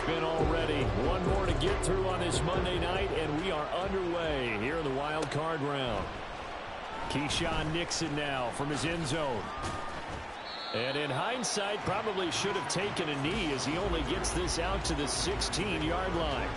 spin already. One more to get through on this Monday night, and we are underway here in the wild card round. Keyshawn Nixon now from his end zone. And in hindsight, probably should have taken a knee as he only gets this out to the 16-yard line.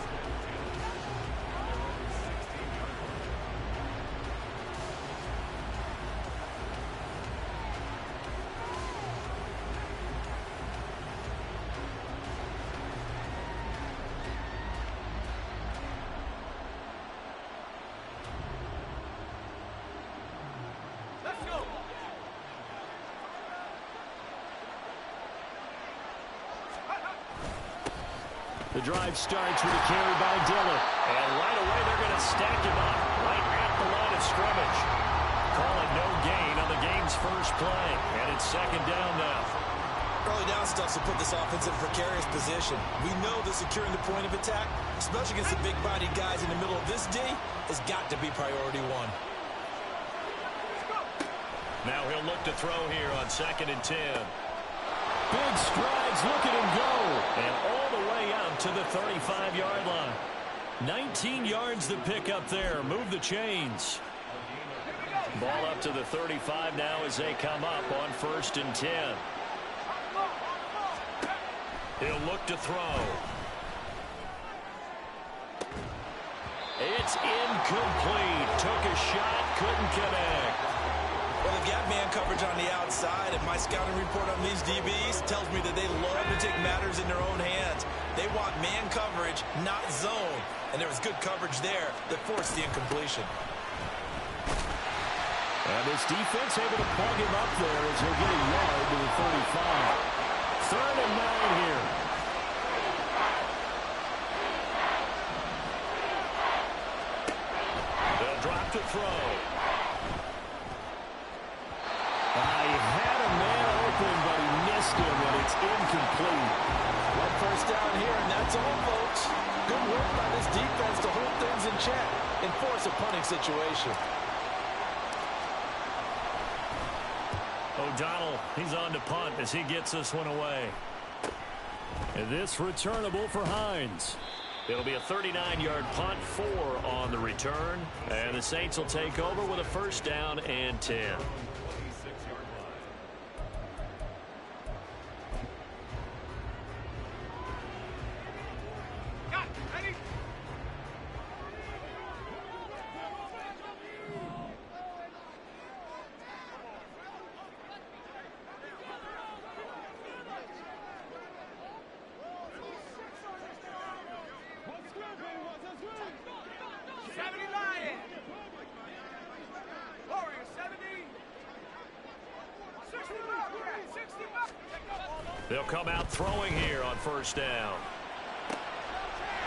The drive starts with a carry by Dillon. And right away they're going to stack him up right at the line of scrimmage. Calling no gain on the game's first play. And it's second down now. Early down stuff to put this offense in a precarious position. We know that securing the point of attack, especially against the big-bodied guys in the middle of this D, has got to be priority one. Now he'll look to throw here on 2nd and 10. Big strides, look at him go. And all the way out to the 35-yard line. 19 yards to pick up there. Move the chains. Ball up to the 35 now as they come up on 1st and 10. He'll look to throw. It's incomplete. Took a shot, couldn't connect. Well, they've got man coverage on the outside, and my scouting report on these DBs tells me that they love to take matters in their own hands. They want man coverage, not zone. And there was good coverage there that forced the incompletion. And this defense able to plug him up there as he'll get a yard to the 35. 3rd and 9 here. They'll drop to throw. He had a man open, but he missed him, and it's incomplete. One first down here, and that's all, folks. Good work by this defense to hold things in check and force a punting situation. O'Donnell, he's on to punt as he gets this one away. And this returnable for Hines. It'll be a 39-yard punt, 4 on the return. And the Saints will take over with a 1st down and 10. They'll come out throwing here on 1st down.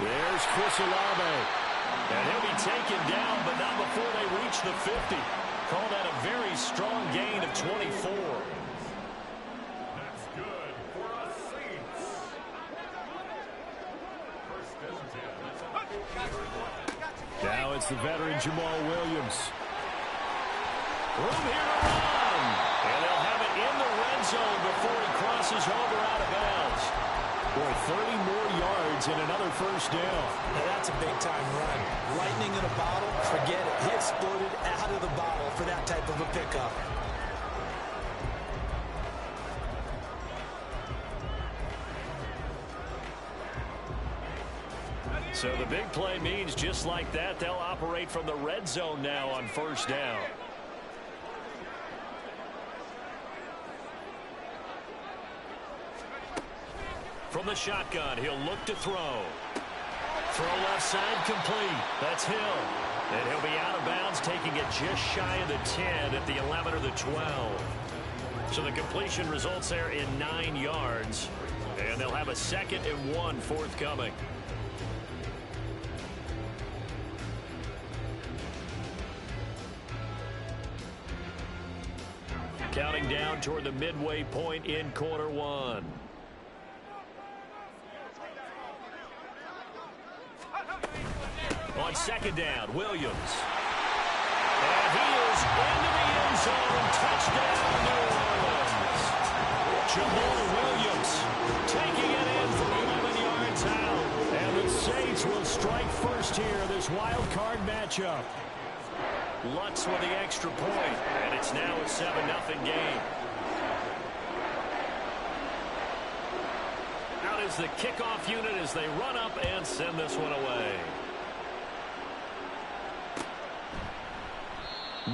There's Chris Olave. And he'll be taken down, but not before they reach the 50. Call that a very strong gain of 24. That's good for us Saints. 1st and 10. Now it's the veteran Jamal Williams. Room here to run. And they'll have it in the red zone before he crosses over out of bounds. Boy, 30 more yards and another 1st down. Now that's a big-time run. Lightning in a bottle, forget it. He exploded out of the bottle for that type of a pickup. So the big play means just like that, they'll operate from the red zone now on 1st down. From the shotgun, he'll look to throw. Throw left side complete. That's Hill. And he'll be out of bounds, taking it just shy of the 10 at the 11 or the 12. So the completion results there in 9 yards. And they'll have a 2nd and 1 forthcoming. Counting down toward the midway point in quarter 1. On 2nd down, Williams. And he is into the end zone. Touchdown, New Orleans. Jamal Williams taking it in for 11 yards out. strike first here, this wild card matchup. Lutz with the extra point, and it's now a 7-0 game. Out is the kickoff unit as they run up and send this one away.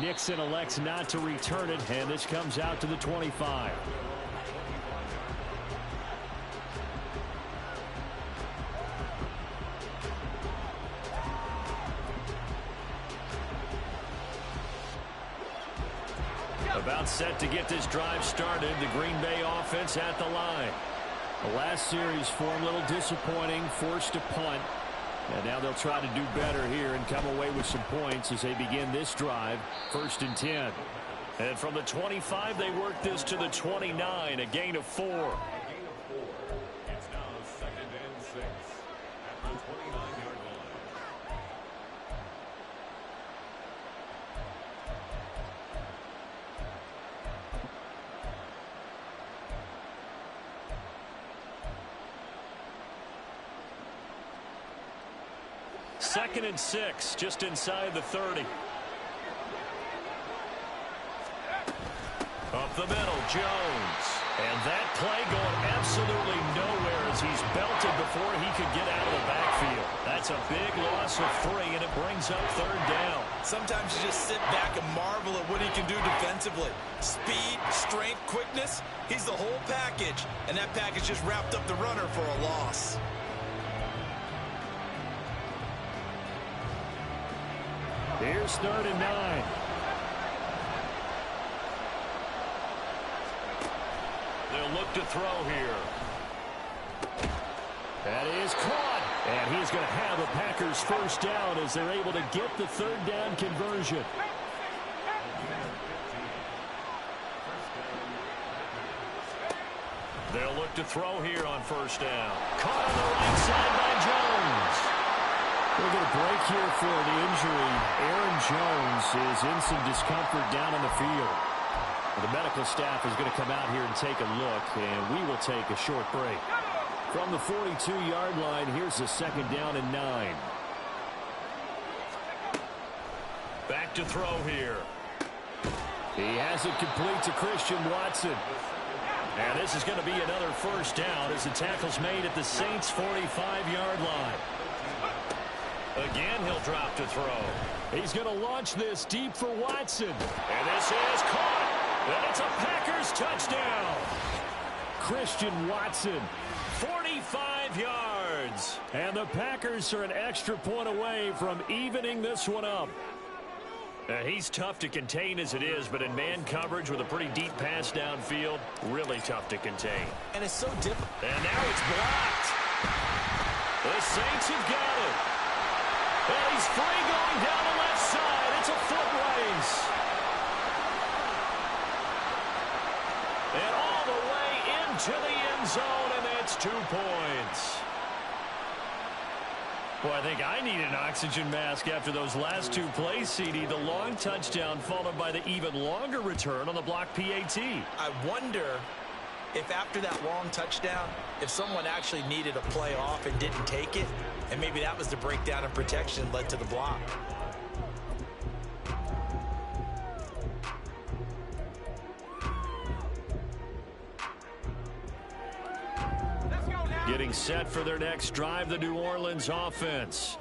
Nixon elects not to return it, and this comes out to the 25. About set to get this drive started. The Green Bay offense at the line. The last series for them a little disappointing, forced to punt. And now they'll try to do better here and come away with some points as they begin this drive. 1st and 10. And from the 25, they work this to the 29, a gain of 4. It's now 2nd and 6 at the 29-yard line. Second and 6, just inside the 30. Up the middle, Jones. And that play going absolutely nowhere as he's belted before he could get out of the backfield. That's a big loss of 3, and it brings up 3rd down. Sometimes you just sit back and marvel at what he can do defensively. Speed, strength, quickness, he's the whole package. And that package just wrapped up the runner for a loss. Here's 3rd and 9. They'll look to throw here. That is caught. And he's going to have a Packers 1st down as they're able to get the 3rd down conversion. They'll look to throw here on 1st down. Caught on the right side by Jones. We'll get a break here for an injury. Aaron Jones is in some discomfort down on the field. The medical staff is going to come out here and take a look, and we will take a short break. From the 42-yard line, here's a 2nd down and 9. Back to throw here. He has it complete to Christian Watson. And this is going to be another 1st down as the tackle's made at the Saints' 45-yard line. Again, he'll drop to throw. He's going to launch this deep for Watson. And this is caught. And it's a Packers touchdown. Christian Watson, 45 yards. And the Packers are an extra point away from evening this one up. He's tough to contain as it is, but in man coverage with a pretty deep pass downfield, really tough to contain. And it's so difficult. And now it's blocked. The Saints have got it. And he's free going down the left side. It's a foot race. And all the way into the end zone, and it's 2 points. Boy, I think I need an oxygen mask after those last 2 plays, CD. The long touchdown followed by the even longer return on the block PAT. I wonder if after that long touchdown, if someone actually needed a play off and didn't take it, and maybe that was the breakdown in protection that led to the block. Getting set for their next drive, the New Orleans offense.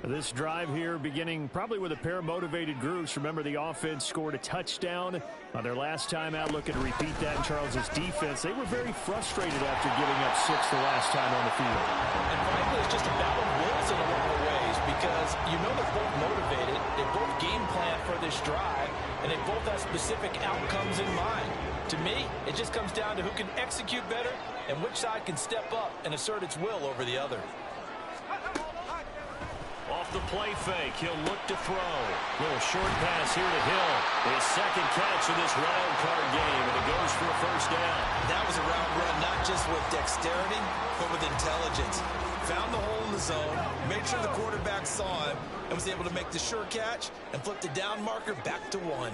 This drive here beginning probably with a pair of motivated groups. Remember, the offense scored a touchdown on their last time out. Looking to repeat that in Charles's defense. They were very frustrated after giving up 6 the last time on the field. And frankly, it's just a battle of wills in a lot of ways because you know they're both motivated. They both game plan for this drive, and they both have specific outcomes in mind. To me, it just comes down to who can execute better and which side can step up and assert its will over the other. Off the play fake, he'll look to throw. Little short pass here to Hill. His 2nd catch of this wild card game, and it goes for a 1st down. That was a route run not just with dexterity, but with intelligence. Found the hole in the zone, made sure the quarterback saw him, and was able to make the sure catch and flip the down marker back to 1.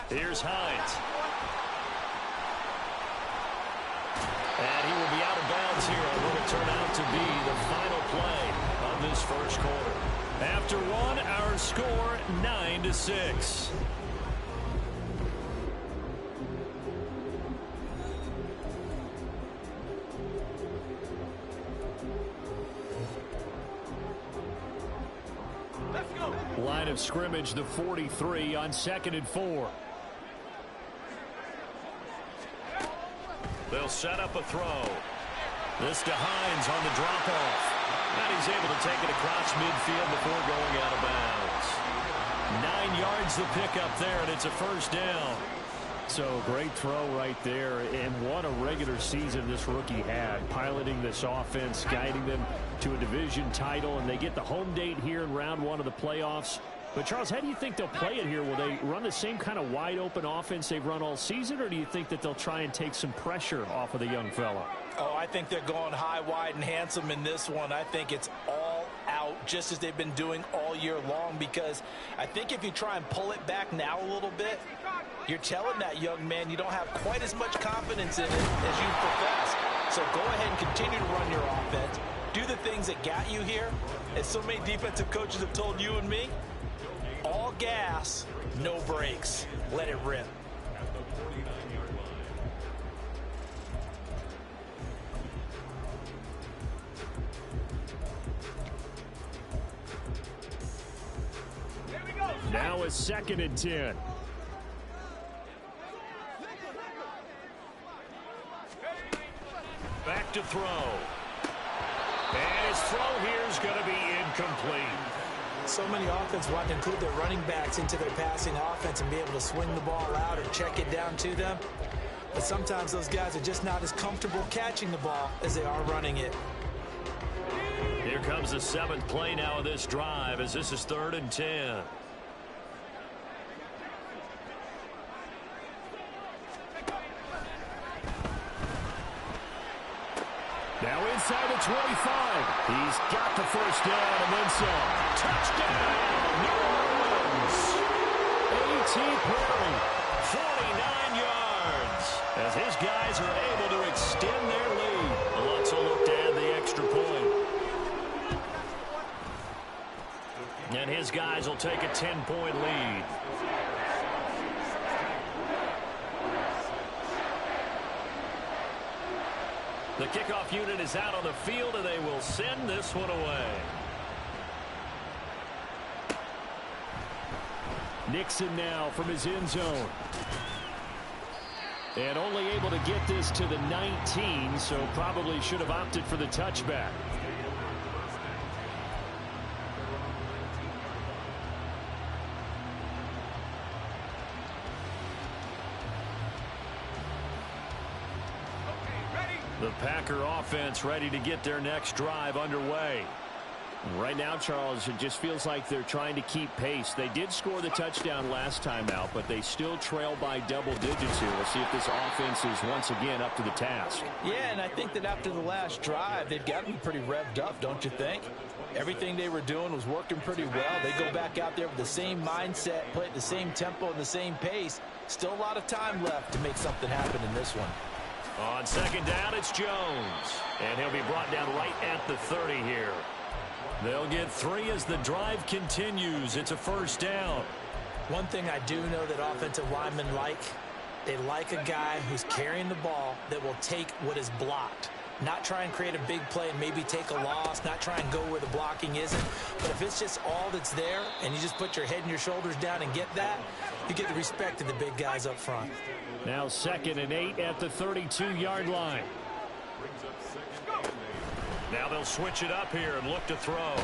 Here's Hines. And he will be out of bounds here on what will turn out to be the final play of this first quarter. After one, our score 9-6. Line of scrimmage, the 43 on 2nd and 4. They'll set up a throw. This to Hines on the drop-off. And he's able to take it across midfield before going out of bounds. 9 yards the pickup there, and it's a first down. So great throw right there, and what a regular season this rookie had, piloting this offense, guiding them to a division title, and they get the home date here in round 1 of the playoffs. But, Charles, how do you think they'll play it here? Will they run the same kind of wide-open offense they've run all season, or do you think that they'll try and take some pressure off of the young fella? Oh, I think they're going high, wide, and handsome in this one. I think it's all out, just as they've been doing all year long, because I think if you try and pull it back now a little bit, you're telling that young man you don't have quite as much confidence in it as you profess. So go ahead and continue to run your offense. Do the things that got you here. As so many defensive coaches have told you and me, all gas, no brakes. Let it rip. At the 49-yard line. Now a 2nd and 10. Back to throw. And his throw here is going to be incomplete. So many offenses want to include their running backs into their passing offense and be able to swing the ball out or check it down to them. But sometimes those guys are just not as comfortable catching the ball as they are running it. Here comes the 7th play now of this drive, as this is 3rd and 10. Now inside the 25. He's got the first down and then some. Touchdown, New Orleans. A.T. Perry, 49 yards. As his guys are able to extend their lead. Let's look to add the extra point. And his guys will take a 10-point lead. The kickoff unit is out on the field, and they will send this one away. Nixon now from his end zone. And only able to get this to the 19, so probably should have opted for the touchback. The Packer offense ready to get their next drive underway. Right now, Charles, it just feels like they're trying to keep pace. They did score the touchdown last time out, but they still trail by double digits here. We'll see if this offense is once again up to the task. Yeah, and I think that after the last drive, they've got to be pretty revved up, don't you think? Everything they were doing was working pretty well. They go back out there with the same mindset, play at the same tempo and the same pace. Still a lot of time left to make something happen in this one. On 2nd down, it's Jones. And he'll be brought down right at the 30 here. They'll get 3 as the drive continues. It's a first down. One thing I do know that offensive linemen like, they like a guy who's carrying the ball that will take what is blocked. Not try and create a big play and maybe take a loss, not try and go where the blocking isn't. But if it's just all that's there and you just put your head and your shoulders down and get that, you get the respect of the big guys up front. Now 2nd and 8 at the 32-yard line. Now they'll switch it up here and look to throw.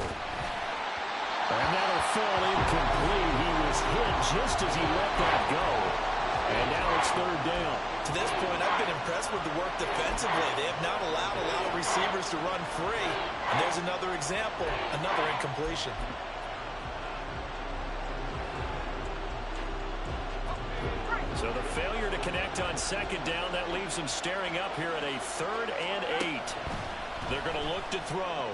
And that'll fall incomplete. He was hit just as he let that go. And now it's 3rd down. To this point, I've been impressed with the work defensively. They have not allowed a lot of receivers to run free. And there's another example, another incompletion. So the failure to connect on 2nd down, that leaves them staring up here at a 3rd and 8. They're going to look to throw.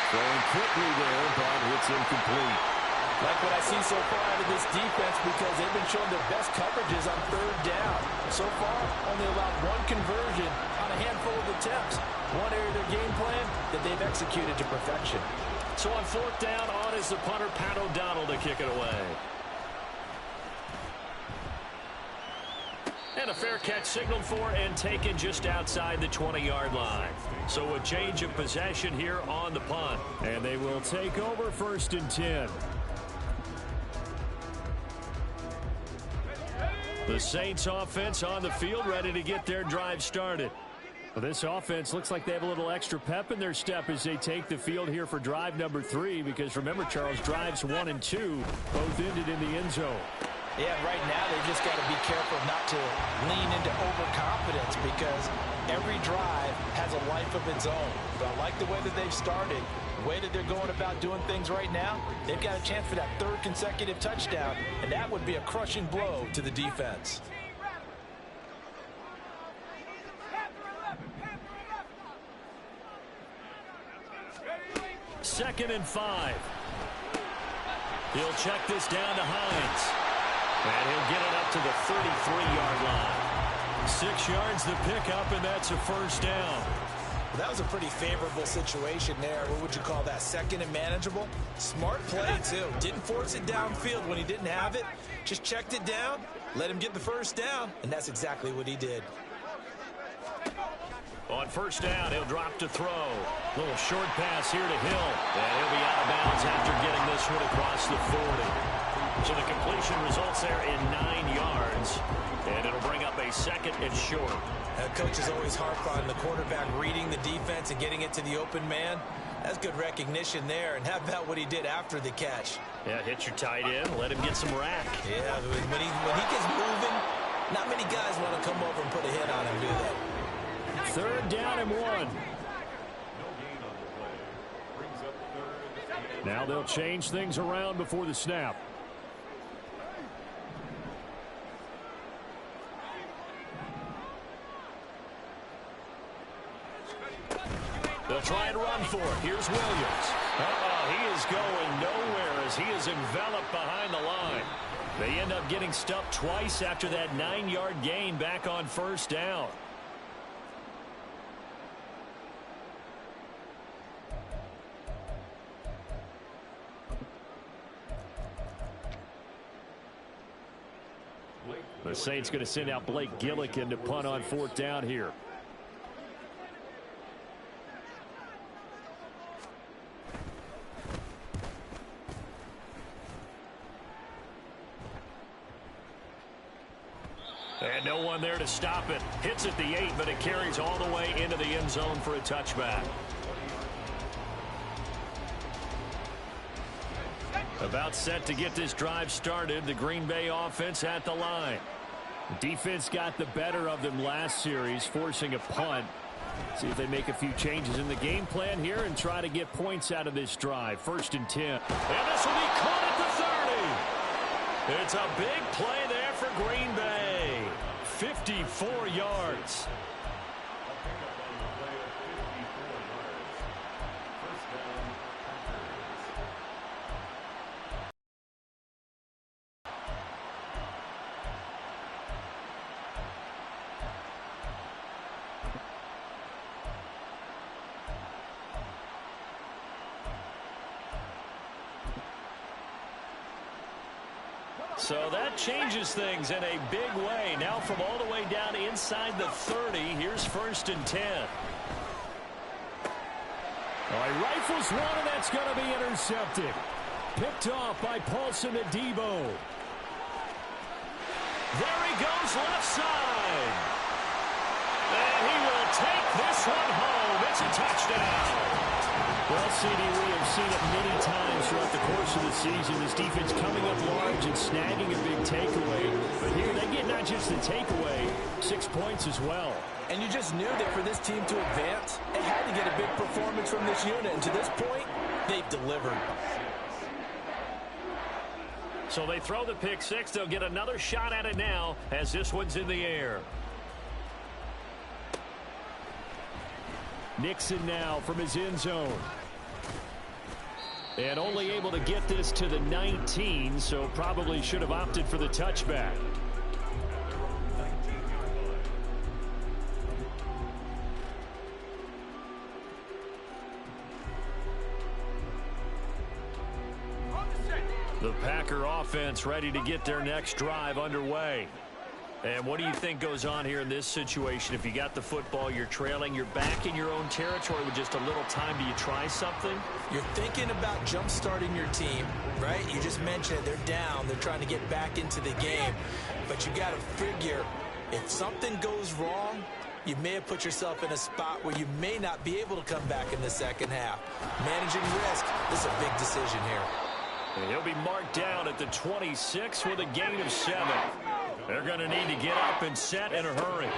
Throwing quickly there, but it's incomplete. Like what I see so far out of this defense, because they've been showing their best coverages on 3rd down. So far, only allowed 1 conversion on a a handful of attempts. One area of their game plan that they've executed to perfection. So on fourth down, on is the punter, Pat O'Donnell, to kick it away. And a fair catch signaled for and taken just outside the 20-yard line. So a change of possession here on the punt. And they will take over 1st and 10. The Saints offense on the field, ready to get their drive started. Well, this offense looks like they have a little extra pep in their step as they take the field here for drive number 3, because remember, Charles, drives 1 and 2 both ended in the end zone. Yeah, right now they just got to be careful not to lean into overconfidence, because every drive has a life of its own. But I like the way that they've started, the way that they're going about doing things right now. They've got a chance for that 3rd consecutive touchdown, and that would be a crushing blow to the defense. 2nd and 5. He'll check this down to Hines. And he'll get it up to the 33-yard line. 6 yards the pickup, and that's a 1st down. Well, that was a pretty favorable situation there. What would you call that? 2nd and manageable? Smart play, too. Didn't force it downfield when he didn't have it. Just checked it down, let him get the 1st down, and that's exactly what he did. On 1st down, he'll drop to throw. Little short pass here to Hill. And he'll be out of bounds after getting this one across the 40. So the completion results there in 9 yards. And it'll bring up a 2nd and short. Coaches always harp on the quarterback reading the defense and getting it to the open man. That's good recognition there. And how about what he did after the catch? Yeah, hit your tight end. Let him get some rack. Yeah, when he gets moving, not many guys want to come over and put a hit on him, do they? 3rd down and 1. No gain on the play. Brings up 3rd and Now they'll change things around before the snap. They'll try and run for it. Here's Williams. He is going nowhere as he is enveloped behind the line. They end up getting stuffed twice after that 9-yard gain back on 1st down. The Saints going to send out Blake Gillikin to punt on 4th down here. And no one there to stop it. Hits at the 8, but it carries all the way into the end zone for a touchback. About set to get this drive started. The Green Bay offense at the line. Defense got the better of them last series, forcing a punt. See if they make a few changes in the game plan here and try to get points out of this drive. 1st and 10. And this will be caught at the 30. It's a big play there for Green Bay. 54 yards. So that changes things in a big way. Now from all the way down inside the 30, here's 1st and 10. He rifles one, and that's going to be intercepted. Picked off by Paulson Adebo. There he goes left side. And he will take this one home. It's a touchdown. Well, CD, we have seen it many times throughout the course of the season. This defense coming up large and snagging a big takeaway. But here they get not just the takeaway, 6 points as well. And you just knew that for this team to advance, they had to get a big performance from this unit. And to this point, they've delivered. So they throw the pick six. They'll get another shot at it now as this one's in the air. Nixon now from his end zone. And only able to get this to the 19, so probably should have opted for the touchback. The Packer offense ready to get their next drive underway. And what do you think goes on here in this situation? If you got the football, you're trailing, you're back in your own territory with just a little time. Do you try something? You're thinking about jump-starting your team, right? You just mentioned they're down. They're trying to get back into the game. But you got to figure if something goes wrong, you may have put yourself in a spot where you may not be able to come back in the second half. Managing risk, this is a big decision here. And he'll be marked down at the 26 with a gain of 7. They're going to need to get up and set in a hurry.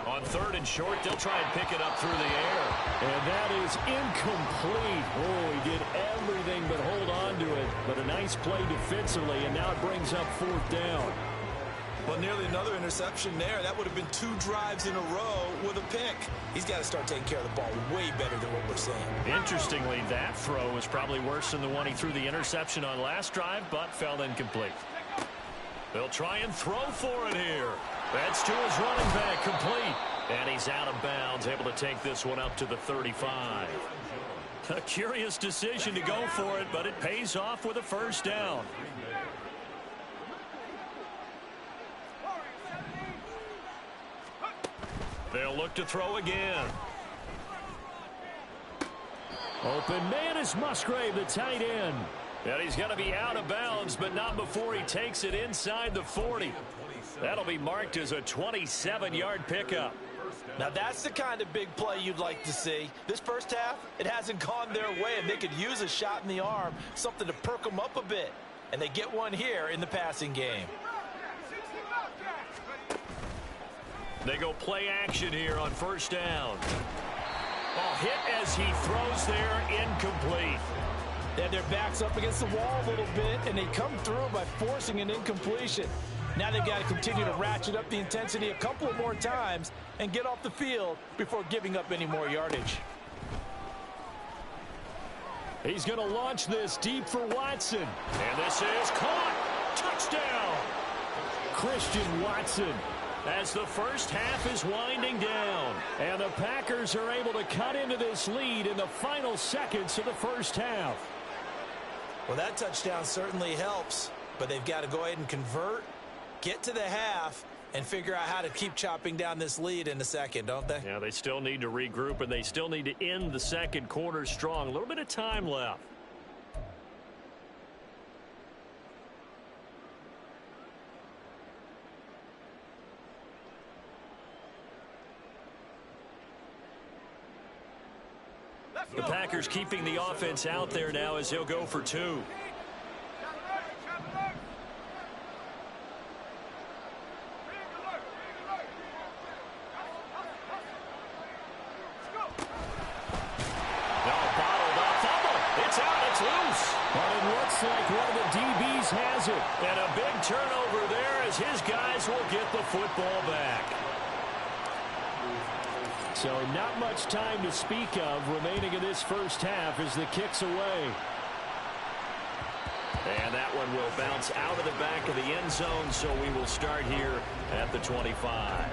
On 3rd and short, they'll try and pick it up through the air. And that is incomplete. Oh, he did everything but hold on to it. But a nice play defensively, and now it brings up 4th down. Well, nearly another interception there. That would have been 2 drives in a row with a pick. He's got to start taking care of the ball way better than what we're seeing. Interestingly, that throw was probably worse than the one he threw the interception on last drive, but fell incomplete. They'll try and throw for it here. That's to his running back, complete. And he's out of bounds, able to take this one up to the 35. A curious decision to go for it, but it pays off with a 1st down. They'll look to throw again. Open man is Musgrave, the tight end. And he's going to be out of bounds, but not before he takes it inside the 40. That'll be marked as a 27-yard pickup. Now, that's the kind of big play you'd like to see. This first half, it hasn't gone their way, and they could use a shot in the arm, something to perk them up a bit. And they get one here in the passing game. They go play action here on 1st down. Oh, hit as he throws there, incomplete. They had their backs up against the wall a little bit, and they come through by forcing an incompletion. Now they've got to continue to ratchet up the intensity a couple of more times and get off the field before giving up any more yardage. He's going to launch this deep for Watson. And this is caught. Touchdown. Christian Watson. As the first half is winding down. And the Packers are able to cut into this lead in the final seconds of the first half. Well, that touchdown certainly helps, but they've got to go ahead and convert, get to the half, and figure out how to keep chopping down this lead in the second, don't they? Yeah, they still need to regroup, and they still need to end the second quarter strong. A little bit of time left. The Packers keeping the offense out there now as he'll go for 2. Now bottled up fumble. It's out. It's loose. But it looks like one of the DBs has it. And a big turnover there as his guys will get the football back. So not much time to speak of remaining in this first half as the kick's away. And that one will bounce out of the back of the end zone, so we will start here at the 25.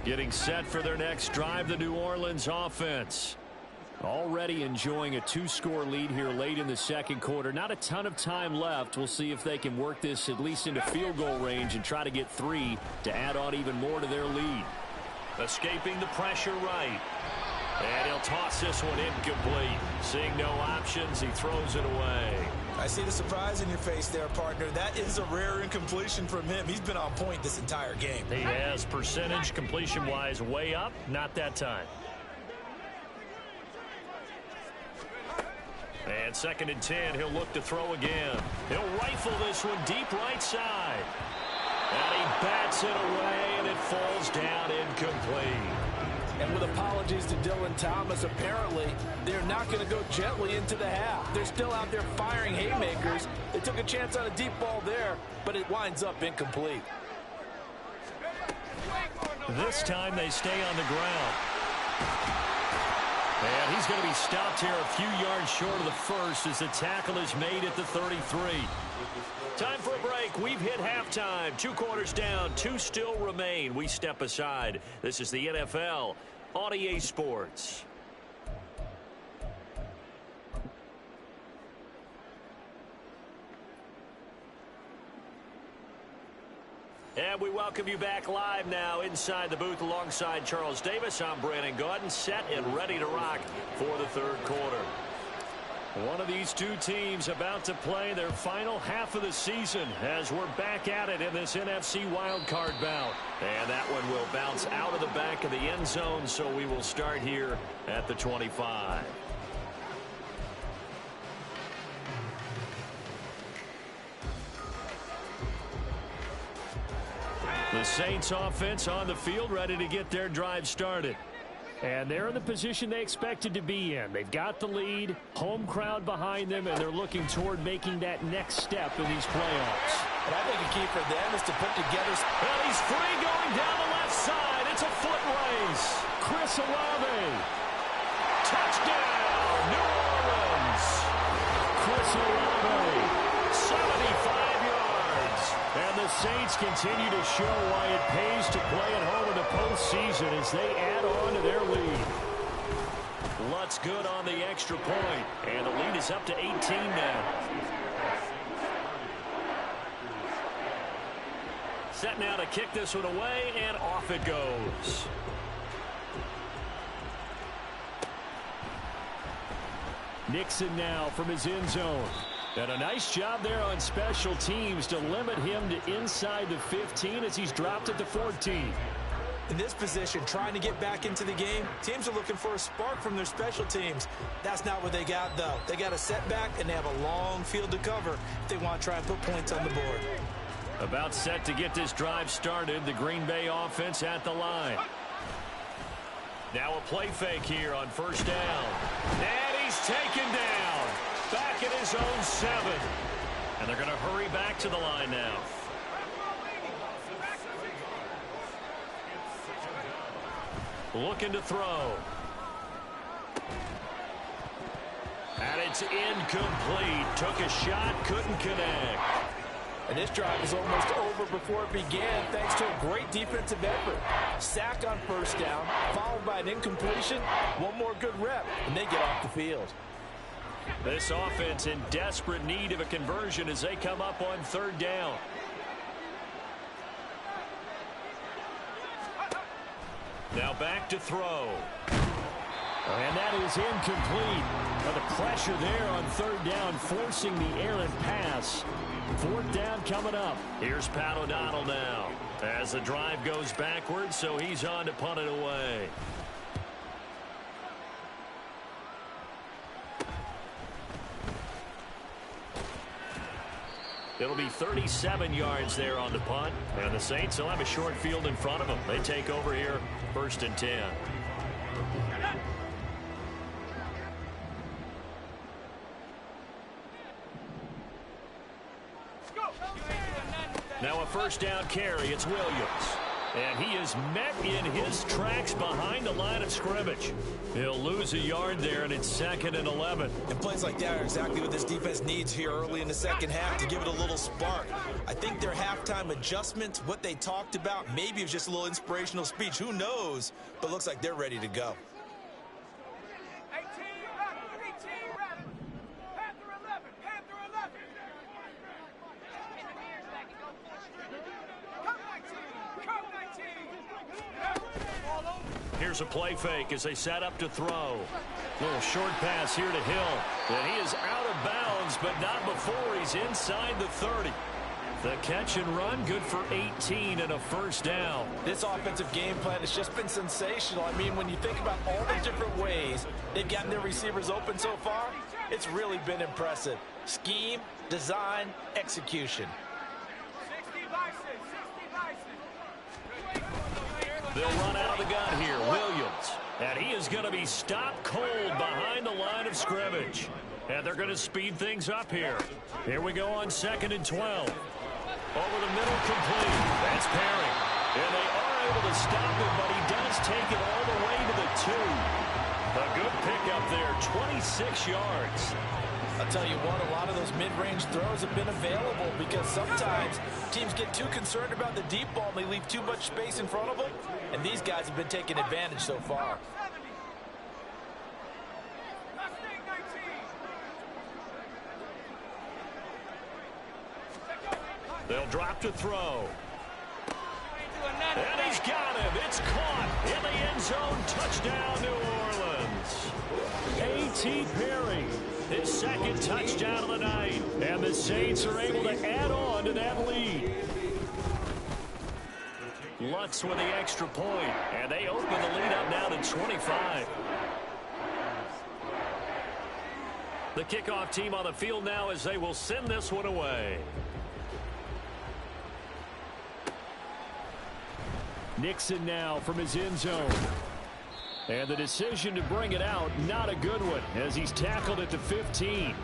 Getting set for their next drive, the New Orleans offense. Already enjoying a 2-score lead here late in the second quarter. Not a ton of time left. We'll see if they can work this at least into field goal range and try to get 3 to add on even more to their lead. Escaping the pressure right. And he'll toss this one incomplete. Seeing no options, he throws it away. I see the surprise in your face there, partner. That is a rare incompletion from him. He's been on point this entire game. He has percentage completion-wise way up. Not that time. And 2nd and 10, he'll look to throw again. He'll rifle this one deep right side. And he bats it away, and it falls down incomplete. And with apologies to Dylan Thomas, apparently they're not going to go gently into the half. They're still out there firing haymakers. They took a chance on a deep ball there, but it winds up incomplete. This time they stay on the ground. And he's going to be stopped here a few yards short of the first as the tackle is made at the 33. Time for a break. We've hit halftime. 2 quarters down. 2 still remain. We step aside. This is the NFL on EA Sports. And we welcome you back live now inside the booth alongside Charles Davis. I'm Brandon Gaudin, set and ready to rock for the third quarter. One of these two teams about to play their final half of the season as we're back at it in this NFC wildcard bout. And that one will bounce out of the back of the end zone, so we will start here at the 25. The Saints offense on the field ready to get their drive started. And they're in the position they expected to be in. They've got the lead, home crowd behind them, and they're looking toward making that next step in these playoffs. And I think the key for them is to put together... Well, he's free going down the left side. It's a foot race. Chris Olave. Touchdown, New Orleans. Chris Olave, 75 yards. And the Saints continue to show why it pays to play at home in the postseason as they add on to their lead. Lutz good on the extra point, and the lead is up to 18 now. Set now to kick this one away, and off it goes. Nixon now from his end zone. And a nice job there on special teams to limit him to inside the 15 as he's dropped at the 14. In this position, trying to get back into the game, teams are looking for a spark from their special teams. That's not what they got, though. They got a setback, and they have a long field to cover if they want to try and put points on the board. About set to get this drive started, the Green Bay offense at the line. Now a play fake here on first down. And he's taken down. Back at his own 7. And they're going to hurry back to the line now. Looking to throw. And it's incomplete. Took a shot, couldn't connect. And this drive is almost over before it began thanks to a great defensive effort. Sack on first down, followed by an incompletion. One more good rep, and they get off the field. This offense in desperate need of a conversion as they come up on third down. Now back to throw. And that is incomplete. Well, the pressure there on third down, forcing the errant pass. Fourth down coming up. Here's Pat O'Donnell now as the drive goes backwards, so he's on to punt it away. It'll be 37 yards there on the punt, and the Saints will have a short field in front of them. They take over here, 1st and 10. Now a first down carry. It's Williams. And he is met in his tracks behind the line of scrimmage. He'll lose a yard there, and it's 2nd and 11. And plays like that are exactly what this defense needs here early in the second half to give it a little spark. I think their halftime adjustments, what they talked about, maybe it was just a little inspirational speech. Who knows? But looks like they're ready to go. Here's a play fake as they set up to throw. Little short pass here to Hill. And he is out of bounds, but not before he's inside the 30. The catch and run, good for 18 and a first down. This offensive game plan has just been sensational. I mean, when you think about all the different ways they've gotten their receivers open so far, it's really been impressive. Scheme, design, execution. They'll run out of the gun here. Williams. And he is going to be stopped cold behind the line of scrimmage. And they're going to speed things up here. Here we go on 2nd and 12. Over the middle, complete. That's Perry. And they are able to stop him, but he does take it all the way to the 2. A good pickup there, 26 yards. I'll tell you what, a lot of those mid-range throws have been available because sometimes teams get too concerned about the deep ball and they leave too much space in front of them, and these guys have been taking advantage so far. They'll drop to throw. And he's got him. It's caught in the end zone. Touchdown, New Orleans. A.T. Perry, his second touchdown of the night. And the Saints are able to add on to that lead. Lutz with the extra point. And they open the lead up now to 25. The kickoff team on the field now as they will send this one away. Nixon now from his end zone. And the decision to bring it out, not a good one, as he's tackled at the 15.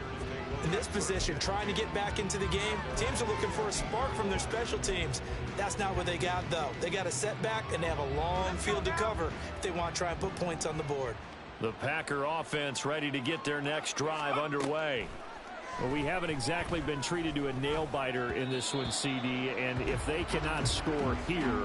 In this position, trying to get back into the game, teams are looking for a spark from their special teams. That's not what they got, though. They got a setback, and they have a long field to cover if they want to try and put points on the board. The Packer offense ready to get their next drive underway. Well, we haven't exactly been treated to a nail-biter in this one, CD, and if they cannot score here,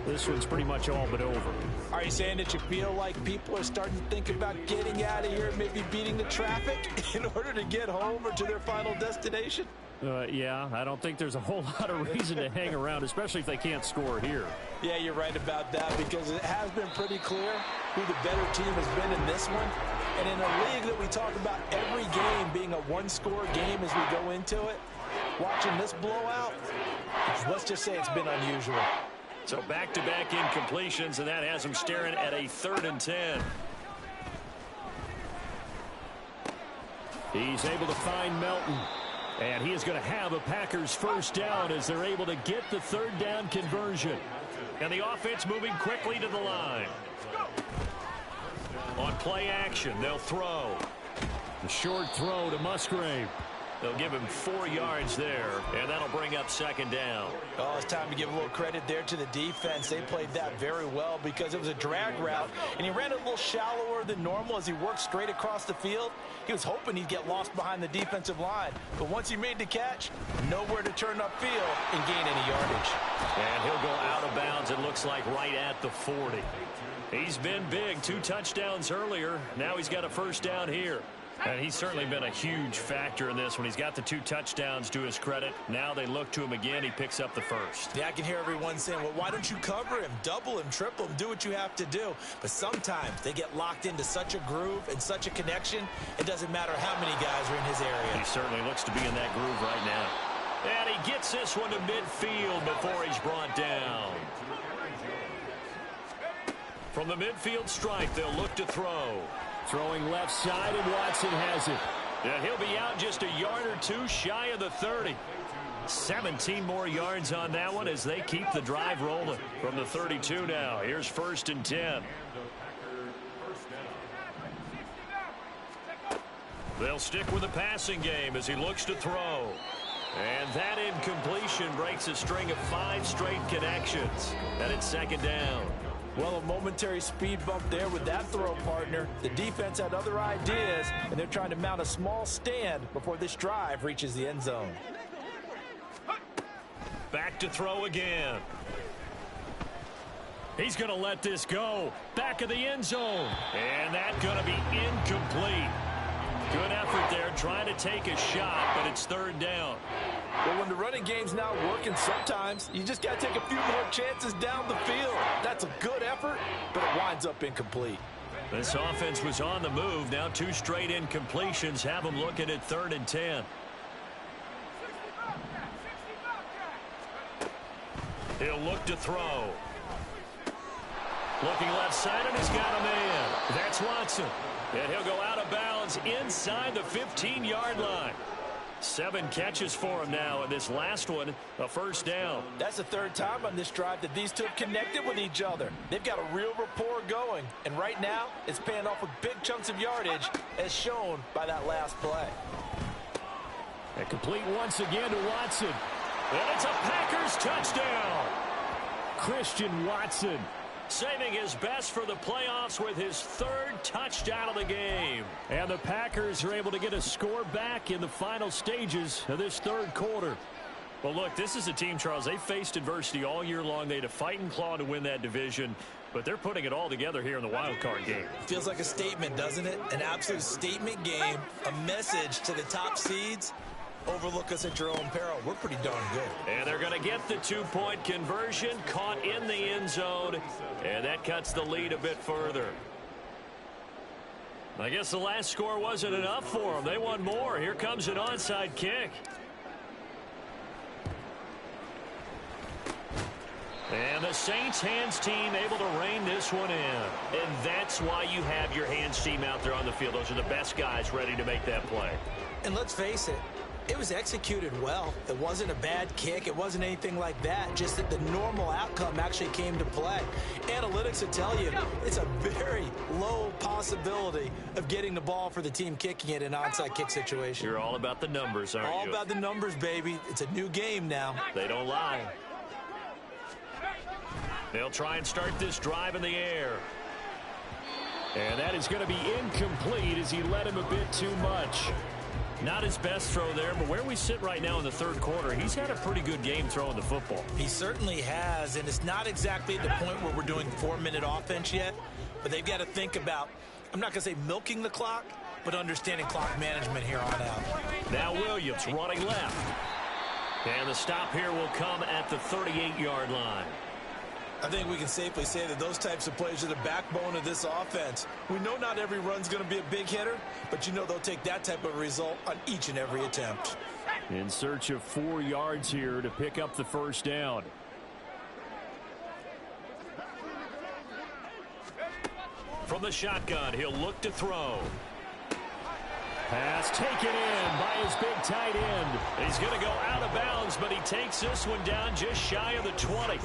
this one's pretty much all but over. Are you saying that you feel like people are starting to think about getting out of here, maybe beating the traffic in order to get home or to their final destination? Yeah, I don't think there's a whole lot of reason to hang around, especially if they can't score here. Yeah, you're right about that because it has been pretty clear who the better team has been in this one. And in a league that we talk about every game being a one-score game as we go into it, watching this blowout, let's just say it's been unusual. So back-to-back incompletions, and that has him staring at a 3rd and 10. He's able to find Melton. And he is going to have a Packers first down as they're able to get the 3rd down conversion. And the offense moving quickly to the line. On play action, they'll throw. The short throw to Musgrave. They'll give him 4 yards there, and that'll bring up 2nd down. Oh, it's time to give a little credit there to the defense. They played that very well because it was a drag route, and he ran a little shallower than normal as he worked straight across the field. He was hoping he'd get lost behind the defensive line, but once he made the catch, nowhere to turn upfield and gain any yardage. And he'll go out of bounds, it looks like, right at the 40. He's been big, 2 touchdowns earlier. Now he's got a first down here. And he's certainly been a huge factor in this when he's got the 2 touchdowns to his credit. Now they look to him again. He picks up the first. Yeah, I can hear everyone saying, well, why don't you cover him, double him, triple him, do what you have to do. But sometimes they get locked into such a groove and such a connection, it doesn't matter how many guys are in his area. He certainly looks to be in that groove right now. And he gets this one to midfield before he's brought down. From the midfield stripe, they'll look to throw. Throwing left side, and Watson has it. And he'll be out just a yard or 2 shy of the 30. 17 more yards on that one as they keep the drive rolling. From the 32 now, here's 1st and 10. They'll stick with the passing game as he looks to throw. And that incompletion breaks a string of 5 straight connections. And it's 2nd down. Well, a momentary speed bump there with that throw, partner. The defense had other ideas, and they're trying to mount a small stand before this drive reaches the end zone. Back to throw again. He's going to let this go. Back of the end zone. And that's going to be incomplete. Good effort there, trying to take a shot, but it's 3rd down. Well, when the running game's not working, sometimes you just got to take a few more chances down the field. That's a good effort, but it winds up incomplete. This offense was on the move. Now 2 straight incompletions have them looking at 3rd and 10. He'll look to throw. Looking left side, and he's got a man. That's Watson. And he'll go out of bounds inside the 15-yard line. 7 catches for him now, and this last one, a first down. That's the 3rd time on this drive that these two have connected with each other. They've got a real rapport going, and right now it's paying off with big chunks of yardage, as shown by that last play. And complete once again to Watson. And it's a Packers touchdown. Christian Watson saving his best for the playoffs with his third touchdown of the game. And the Packers are able to get a score back in the final stages of this third quarter. Well, look, this is a team, Charles. They faced adversity all year long. They had to fight and claw to win that division, but they're putting it all together here in the wild card game. Feels like a statement, doesn't it? An absolute statement game, a message to the top seeds. Overlook us at your own peril. We're pretty darn good. And they're going to get the two-point conversion, caught in the end zone, and that cuts the lead a bit further. I guess the last score wasn't enough for them. They want more. Here comes an onside kick. And the Saints hands team able to rein this one in. And that's why you have your hands team out there on the field. Those are the best guys ready to make that play. And let's face it, it was executed well. It wasn't a bad kick. It wasn't anything like that. Just that the normal outcome actually came to play. Analytics will tell you it's a very low possibility of getting the ball for the team kicking it in an onside kick situation. You're all about the numbers, aren't you? All about the numbers, baby. It's a new game now. They don't lie. They'll try and start this drive in the air. And that is going to be incomplete as he led him a bit too much. Not his best throw there, but where we sit right now in the third quarter, he's had a pretty good game throwing the football. He certainly has, and it's not exactly at the point where we're doing 4-minute offense yet, but they've got to think about, I'm not going to say milking the clock, but understanding clock management here on out. Now Williams running left. And the stop here will come at the 38-yard line. I think we can safely say that those types of plays are the backbone of this offense. We know not every run's going to be a big hitter, but you know they'll take that type of result on each and every attempt. In search of 4 yards here to pick up the first down. From the shotgun, he'll look to throw. Pass taken in by his big tight end. He's going to go out of bounds, but he takes this one down just shy of the 20.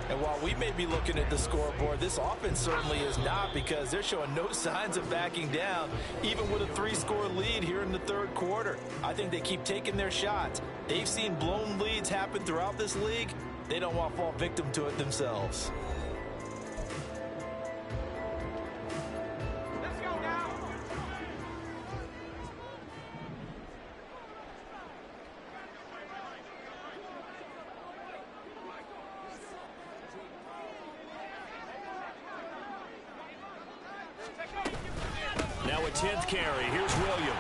And while we may be looking at the scoreboard, this offense certainly is not, because they're showing no signs of backing down, even with a 3-score lead here in the third quarter. I think they keep taking their shots. They've seen blown leads happen throughout this league. They don't want to fall victim to it themselves. Now a 10th carry. Here's Williams.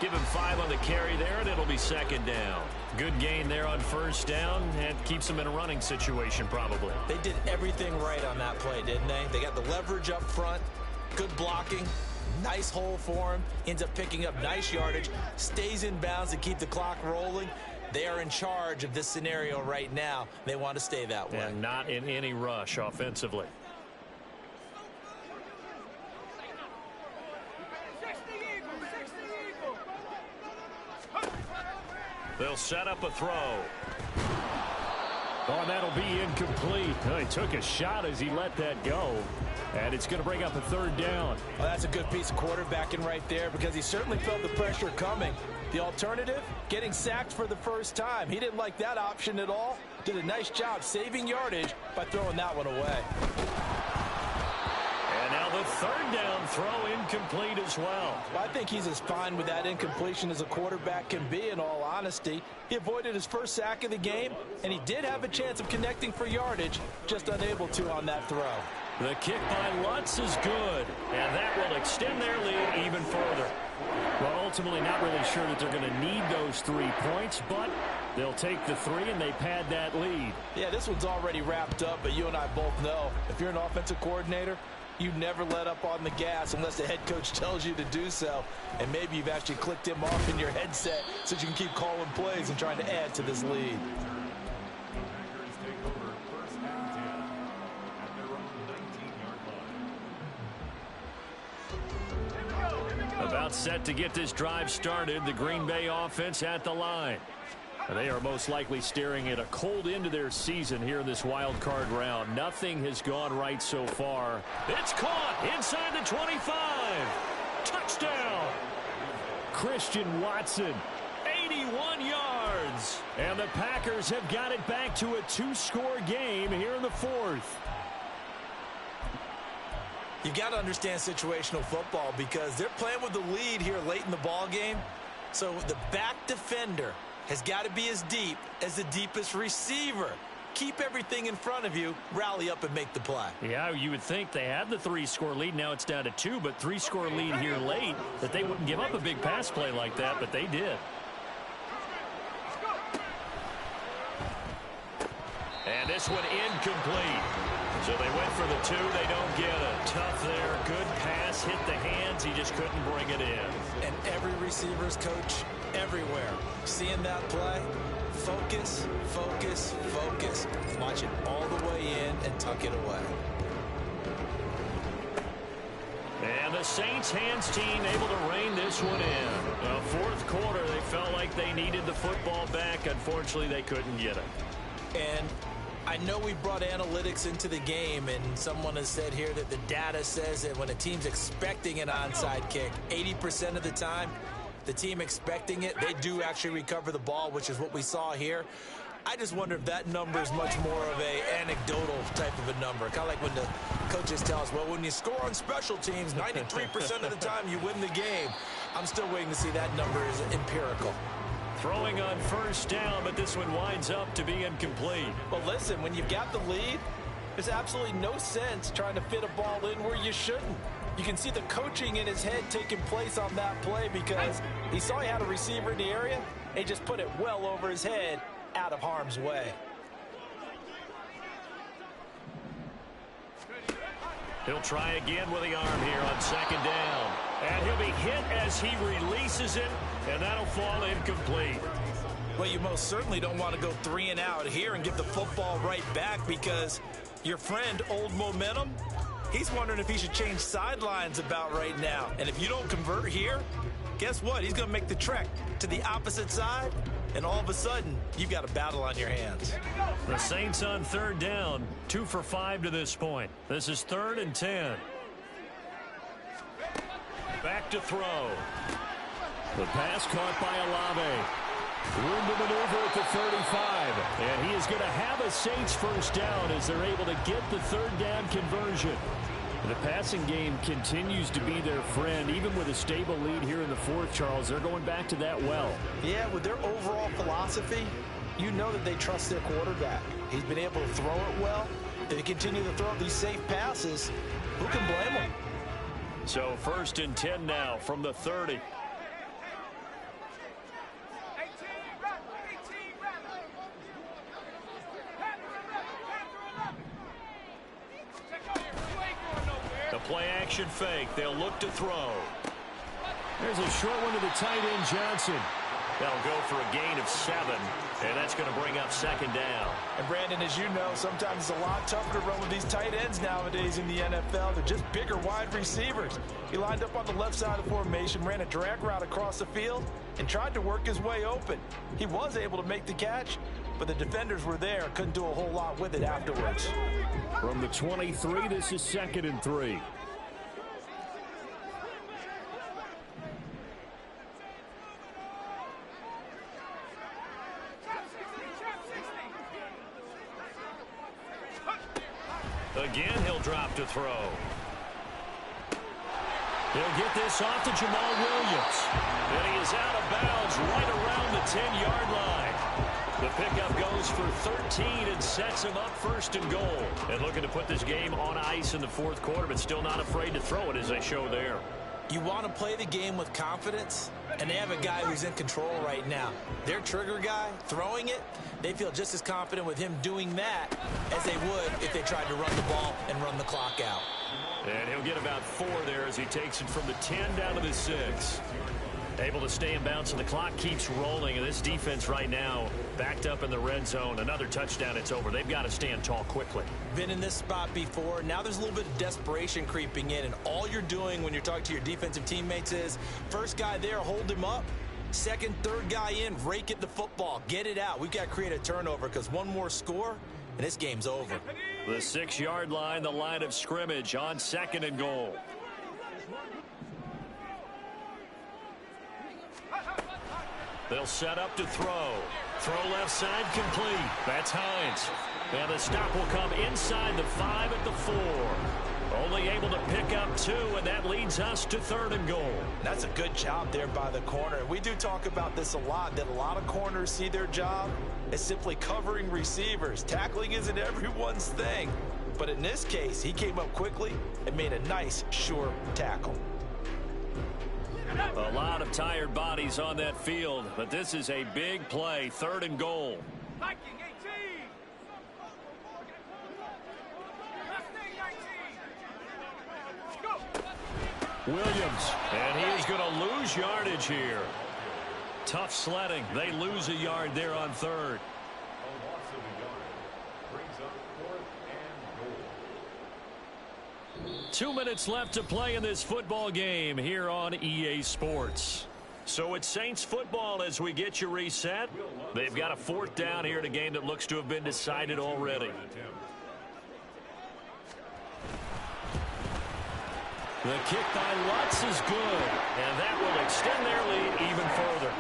Give him 5 on the carry there, and it'll be second down. Good gain there on first down, and keeps them in a running situation probably. They did everything right on that play, didn't they? They got the leverage up front, good blocking, nice hole for him, ends up picking up nice yardage, stays in bounds to keep the clock rolling. They are in charge of this scenario right now. They want to stay that way. And not in any rush offensively. They'll set up a throw. Oh, and that'll be incomplete. Oh, he took a shot as he let that go. And it's going to bring up a third down. Well, that's a good piece of quarterbacking right there, because he certainly felt the pressure coming. The alternative, getting sacked for the first time. He didn't like that option at all. Did a nice job saving yardage by throwing that one away. And now the third down throw incomplete as well. I think he's as fine with that incompletion as a quarterback can be, in all honesty. He avoided his first sack of the game, and he did have a chance of connecting for yardage, just unable to on that throw. The kick by Lutz is good, and that will extend their lead even further. Well, ultimately not really sure that they're going to need those 3 points, but they'll take the 3 and they pad that lead. Yeah, this one's already wrapped up, but you and I both know if you're an offensive coordinator, you never let up on the gas unless the head coach tells you to do so. And maybe you've actually clicked him off in your headset so you can keep calling plays and trying to add to this lead. Packers take over first and 10 at their own 19-yard line. About set to get this drive started. The Green Bay offense at the line. They are most likely staring at a cold end to their season here in this wild card round. Nothing has gone right so far. It's caught inside the 25. Touchdown. Christian Watson. 81 yards. And the Packers have got it back to a 2-score game here in the fourth. You've got to understand situational football because they're playing with the lead here late in the ball game. So the back defender has got to be as deep as the deepest receiver. Keep everything in front of you, rally up and make the play. Yeah, you would think they had the 3-score lead. Now it's down to 2, but 3-score lead here late, that they wouldn't give up a big pass play like that, but they did. And this one incomplete. So they went for the 2. They don't get it. Tough there. Good pass. Hit the hands. He just couldn't bring it in. And every receiver's coach everywhere. Seeing that play, focus, focus, focus. Watch it all the way in and tuck it away. And the Saints hands team able to rein this one in. The fourth quarter, they felt like they needed the football back. Unfortunately, they couldn't get it. And I know we brought analytics into the game, and someone has said here that the data says that when a team's expecting an onside kick, 80% of the time, the team expecting it, they do actually recover the ball, which is what we saw here. I just wonder if that number is much more of a anecdotal type of a number. Kind of like when the coaches tell us, well, when you score on special teams, 93% of the time you win the game. I'm still waiting to see that number is empirical. Throwing on first down, but this one winds up to be incomplete. Well, listen, when you've got the lead, there's absolutely no sense trying to fit a ball in where you shouldn't. You can see the coaching in his head taking place on that play because he saw he had a receiver in the area, and he just put it well over his head out of harm's way. He'll try again with the arm here on second down. And he'll be hit as he releases it, and that'll fall incomplete. Well, you most certainly don't want to go 3 and out here and give the football right back because your friend, Old Momentum, he's wondering if he should change sidelines about right now. And if you don't convert here, guess what? He's going to make the trek to the opposite side, and all of a sudden, you've got a battle on your hands. The Saints on third down, 2 for 5 to this point. This is 3rd and 10. Back to throw. The pass caught by Olave. Room to maneuver at the 35. And he is going to have a Saints first down as they're able to get the third down conversion. The passing game continues to be their friend. Even with a stable lead here in the fourth, Charles, they're going back to that well. Yeah, with their overall philosophy, you know that they trust their quarterback. He's been able to throw it well. If they continue to throw these safe passes, who can blame them? So 1st and 10 now from the 30. The play action fake. They'll look to throw. There's a short one to the tight end, Johnson. That'll go for a gain of 7, and that's going to bring up second down. And Brandon, as you know, sometimes it's a lot tougher to run with these tight ends nowadays in the NFL. They're just bigger wide receivers. He lined up on the left side of the formation, ran a drag route across the field, and tried to work his way open. He was able to make the catch, but the defenders were there, couldn't do a whole lot with it afterwards. From the 23, this is 2nd and 3. Again, he'll drop to throw. He'll get this off to Jamal Williams. And he is out of bounds right around the 10-yard line. The pickup goes for 13 and sets him up 1st and goal. And looking to put this game on ice in the fourth quarter, but still not afraid to throw it as they show there. You want to play the game with confidence, and they have a guy who's in control right now. Their trigger guy, throwing it, they feel just as confident with him doing that as they would if they tried to run the ball and run the clock out. And he'll get about 4 there as he takes it from the 10 down to the 6. Able to stay in bounds, so the clock keeps rolling. And this defense right now backed up in the red zone. Another touchdown, it's over. They've got to stand tall quickly. Been in this spot before. Now there's a little bit of desperation creeping in. And all you're doing when you're talking to your defensive teammates is, first guy there, hold him up. Second, third guy in, rake at the football. Get it out. We've got to create a turnover because one more score, and this game's over. The 6-yard line, the line of scrimmage on 2nd and goal. They'll set up to throw. Throw left side complete. That's Hines. And the stop will come inside the 5 at the 4. Only able to pick up 2, and that leads us to 3rd and goal. That's a good job there by the corner. We do talk about this a lot, that a lot of corners see their job as simply covering receivers. Tackling isn't everyone's thing. But in this case, he came up quickly and made a nice, sure tackle. A lot of tired bodies on that field, but this is a big play, 3rd and goal. Williams, and he is going to lose yardage here. Tough sledding. They lose a yard there on 3rd. A loss of a yard brings up 4th and goal. 2 minutes left to play in this football game here on EA Sports. So it's Saints football as we get you reset. They've got a 4th down here in a game that looks to have been decided already. The kick by Lutz is good, and that will extend their lead even further.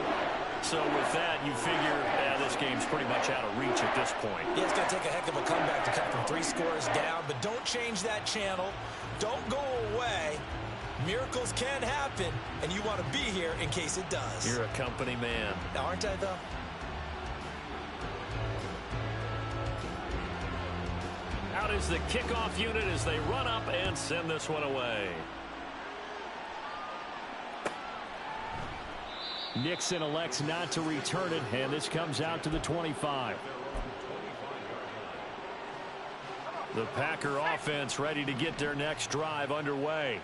So with that, you figure this game's pretty much out of reach at this point. Yeah, it's going to take a heck of a comeback to come from 3 scores down, but don't change that channel. Don't go away. Miracles can happen, and you want to be here in case it does. You're a company man. Aren't I, though? Out is the kickoff unit as they run up and send this one away. Nixon elects not to return it, and this comes out to the 25. The Packer offense ready to get their next drive underway.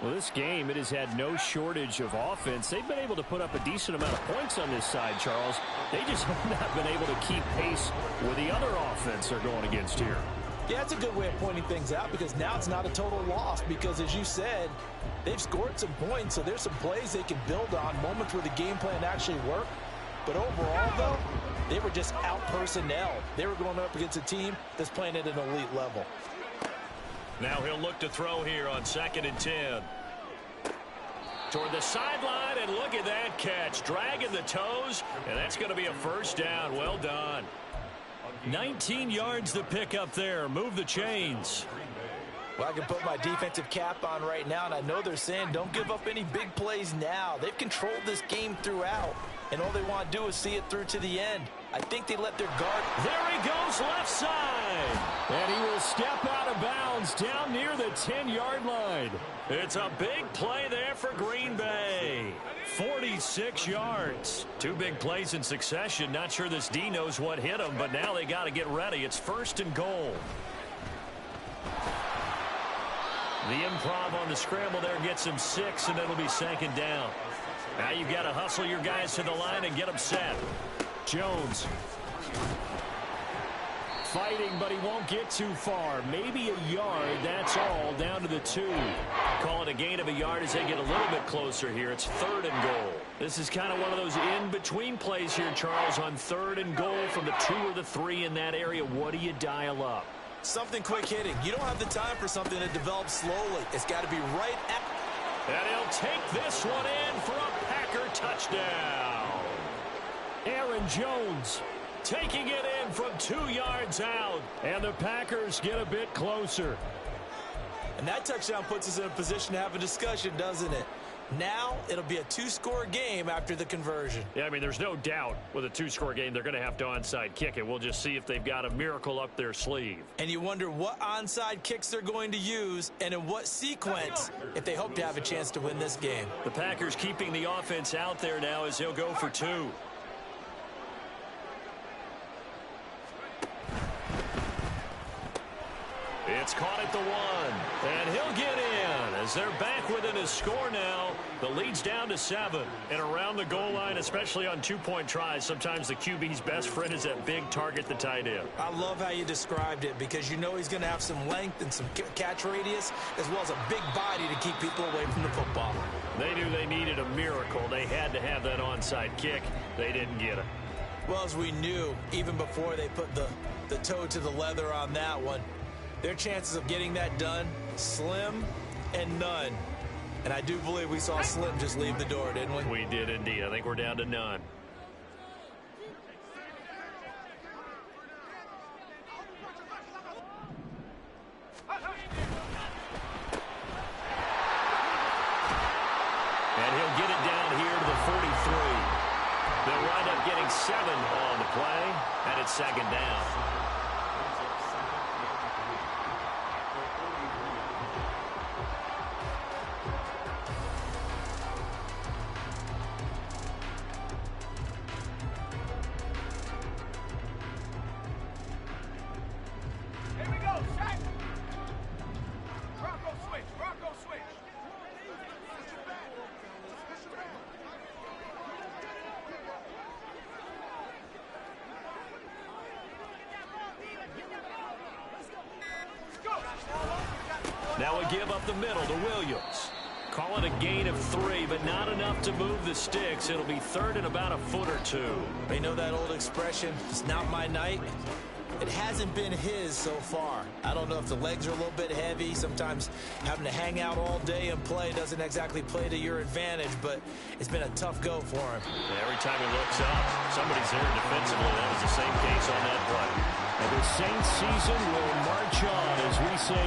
Well, this game, it has had no shortage of offense. They've been able to put up a decent amount of points on this side, Charles. They just have not been able to keep pace with the other offense they're going against here. Yeah, it's a good way of pointing things out because now it's not a total loss because, as you said, they've scored some points, so there's some plays they can build on, moments where the game plan actually worked. But overall, though, they were just out personnel. They were going up against a team that's playing at an elite level. Now he'll look to throw here on 2nd and 10. Toward the sideline, and look at that catch. Dragging the toes, and that's going to be a 1st down. Well done. 19 yards to pick up there. Move the chains. Well, I can put my defensive cap on right now, and I know they're saying don't give up any big plays now. They've controlled this game throughout, and all they want to do is see it through to the end. I think they let their guard. There he goes, left side. And he will step out of bounds down near the 10-yard line. It's a big play there for Green Bay. 46 yards. 2 big plays in succession. Not sure this D knows what hit him, but now they got to get ready. It's 1st and goal. The improv on the scramble there gets him 6, and it'll be 2nd down. Now you've got to hustle your guys to the line and get them set. Jones fighting, but he won't get too far. Maybe a yard, that's all, down to the 2. Call it a gain of a yard as they get a little bit closer here. It's 3rd and goal. This is kind of one of those in-between plays here, Charles, on 3rd and goal from the 2 or the 3 in that area. What do you dial up? Something quick hitting. You don't have the time for something that develops slowly. It's got to be right at. And he'll take this one in for a Packer touchdown. Aaron Jones taking it in from 2 yards out. And the Packers get a bit closer. And that touchdown puts us in a position to have a discussion, doesn't it? Now it'll be a 2-score game after the conversion. Yeah, I mean, there's no doubt with a 2-score game they're going to have to onside kick it. We'll just see if they've got a miracle up their sleeve. And you wonder what onside kicks they're going to use and in what sequence if they hope to have a chance to win this game. The Packers keeping the offense out there now as they'll go for 2. It's caught at the 1, and he'll get in as they're back within a score now. The lead's down to 7, and around the goal line, especially on 2-point tries, sometimes the QB's best friend is that big target, the tight end. I love how you described it because you know he's going to have some length and some catch radius as well as a big body to keep people away from the football. They knew they needed a miracle. They had to have that onside kick. They didn't get it. Well, as we knew, even before they put the toe to the leather on that one, their chances of getting that done, slim and none. And I do believe we saw Slim just leave the door, didn't we? We did indeed. I think we're down to none. on the play, and it's second down. Now a give up the middle to Williams. Call it a gain of 3, but not enough to move the sticks. It'll be third and about a foot or two. They know that old expression, it's not my night. It hasn't been his so far. I don't know if the legs are a little bit heavy. Sometimes having to hang out all day and play doesn't exactly play to your advantage, but it's been a tough go for him. Every time he looks up, somebody's there defensively. That was the same case on that play. And the Saints season will march on as we say